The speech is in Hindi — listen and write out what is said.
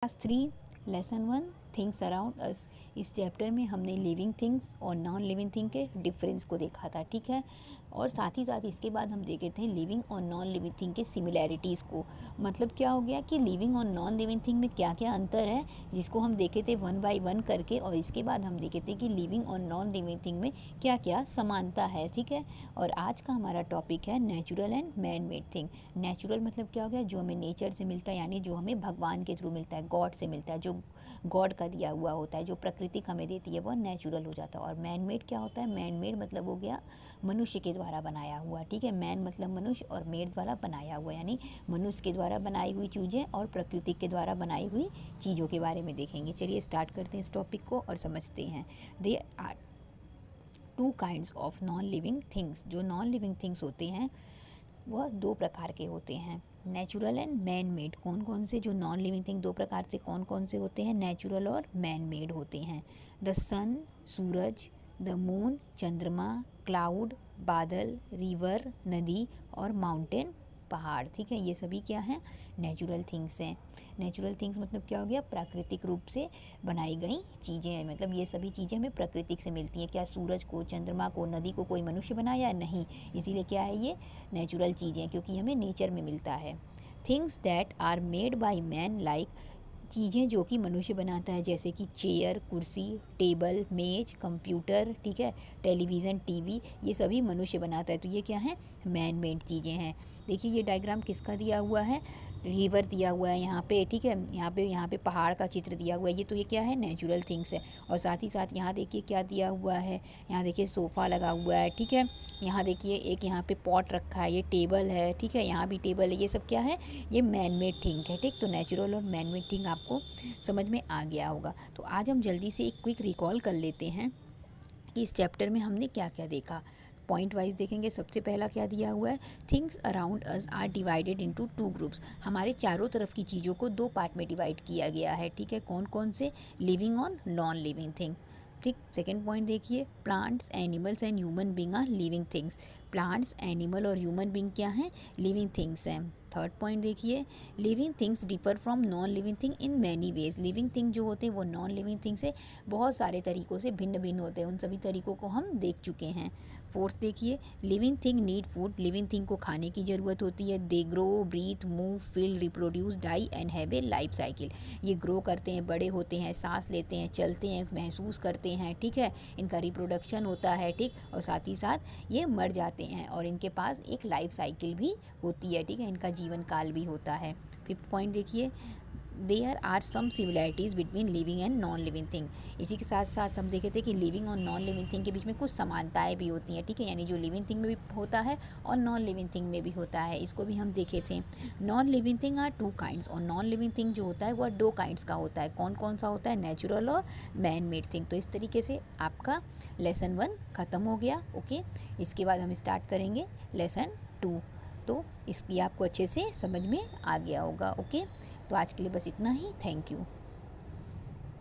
क्लास 3 लेसन 1 थिंग्स अराउंड अस। इस चैप्टर में हमने लिविंग थिंग्स और नॉन लिविंग थिंग के डिफरेंस को देखा था, ठीक है। और साथ ही साथ इसके बाद हम देखे थे लिविंग और नॉन लिविंग थिंग के सिमिलैरिटीज़ को। मतलब क्या हो गया कि लिविंग और नॉन लिविंग थिंग में क्या क्या अंतर है, जिसको हम देखे थे वन बाय वन करके। और इसके बाद हम देखे थे कि लिविंग और नॉन लिविंग थिंग में क्या क्या समानता है, ठीक है। और आज का हमारा टॉपिक है natural and man made thing. Natural मतलब क्या हो गया, जो हमें नेचर से मिलता है, यानी जो हमें भगवान के थ्रू मिलता है, गॉड से मिलता है, जो गॉड का दिया हुआ होता है, जो प्रकृति हमें देती है, वह नेचुरल हो जाता है। और मैन मेड क्या होता है, मैन मेड मतलब हो गया मनुष्य के द्वारा बनाया हुआ, ठीक है। मैन मतलब मनुष्य और मेड द्वारा बनाया हुआ, यानी मनुष्य के द्वारा बनाई हुई चीज़ें और प्रकृति के द्वारा बनाई हुई चीज़ों के बारे में देखेंगे। चलिए स्टार्ट करते हैं इस टॉपिक को और समझते हैं। They are two kinds of non living things. जो नॉन लिविंग थिंग्स होते हैं वह दो प्रकार के होते हैं, नेचुरल एंड मैन मेड। कौन कौन से जो नॉन लिविंग थिंग दो प्रकार से कौन कौन से होते हैं, नेचुरल और मैन मेड होते हैं। द सन सूरज, द मून चंद्रमा, क्लाउड बादल, रिवर नदी और माउंटेन पहाड़, ठीक है। ये सभी क्या हैं, नेचुरल थिंग्स हैं। नेचुरल थिंग्स मतलब क्या हो गया, प्राकृतिक रूप से बनाई गई चीज़ें हैं। मतलब ये सभी चीज़ें हमें प्रकृति से मिलती हैं। क्या सूरज को, चंद्रमा को, नदी को कोई मनुष्य बनाया? नहीं। इसीलिए क्या है, ये नेचुरल चीज़ें, क्योंकि हमें नेचर में मिलता है। Things that are made by man like, चीज़ें जो कि मनुष्य बनाता है, जैसे कि चेयर, कुर्सी, टेबल, मेज, कंप्यूटर, ठीक है, टेलीविज़न, टीवी, ये सभी मनुष्य बनाता है। तो ये क्या है, मैन मेड चीज़ें हैं। देखिए ये डायग्राम किसका दिया हुआ है, रिवर दिया हुआ है यहाँ पे, ठीक है। यहाँ पे पहाड़ का चित्र दिया हुआ है। ये तो ये क्या है, नेचुरल थिंग्स है। और साथ ही साथ यहाँ देखिए क्या दिया हुआ है, यहाँ देखिए सोफ़ा लगा हुआ है, ठीक है। यहाँ देखिए एक यहाँ पे पॉट रखा है, ये टेबल है, ठीक है, यहाँ भी टेबल है। ये सब क्या है, ये मैन मेड थिंग है, ठीक। तो नेचुरल और मैन मेड थिंग आपको समझ में आ गया होगा। तो आज हम जल्दी से एक क्विक रिकॉल कर लेते हैं कि इस चैप्टर में हमने क्या क्या देखा। पॉइंट वाइज देखेंगे। सबसे पहला क्या दिया हुआ है, things around us are divided into two groups. हमारे चारों तरफ की चीज़ों को दो पार्ट में डिवाइड किया गया है, ठीक है। कौन कौन से, लिविंग और नॉन लिविंग थिंग, ठीक। सेकेंड पॉइंट देखिए, plants animals and human being are living things. Plants animal और ह्यूमन बींग क्या हैं, लिविंग थिंग्स हैं। थर्ड पॉइंट देखिए, living things differ from non living thing in many ways. Living thing जो होते हैं वो नॉन लिविंग थिंग से बहुत सारे तरीक़ों से भिन्न भिन्न होते हैं। उन सभी तरीक़ों को हम देख चुके हैं। फोर्थ देखिए, living thing need food. Living thing को खाने की ज़रूरत होती है। They grow, breathe, move, feel, reproduce, die and have a life cycle. ये ग्रो करते हैं, बड़े होते हैं, सांस लेते हैं, चलते हैं, महसूस करते हैं, ठीक है। इनका रिप्रोडक्शन होता है, ठीक। और साथ ही साथ ये मर जाते हैं और इनके पास एक लाइफ साइकिल भी होती है, ठीक है। इनका जीवन काल भी होता है। फिफ्थ पॉइंट देखिए, there are some similarities between living and non living thing. इसी के साथ साथ हम देखे थे कि लिविंग और नॉन लिविंग थिंग के बीच में कुछ समानताएं भी होती हैं, ठीक है। यानी जो लिविंग थिंग में भी होता है और नॉन लिविंग थिंग में भी होता है, इसको भी हम देखे थे। Non living thing are two kinds. और नॉन लिविंग थिंग जो होता है वह दो काइंड्स का होता है। कौन कौन सा होता है, नेचुरल और मैन मेड थिंग। तो इस तरीके से आपका लेसन 1 ख़त्म हो गया, ओके। इसके बाद हम स्टार्ट करेंगे लेसन 2। तो इसकी आपको अच्छे से समझ में आ गया होगा, ओके। तो आज के लिए बस इतना ही। Thank you.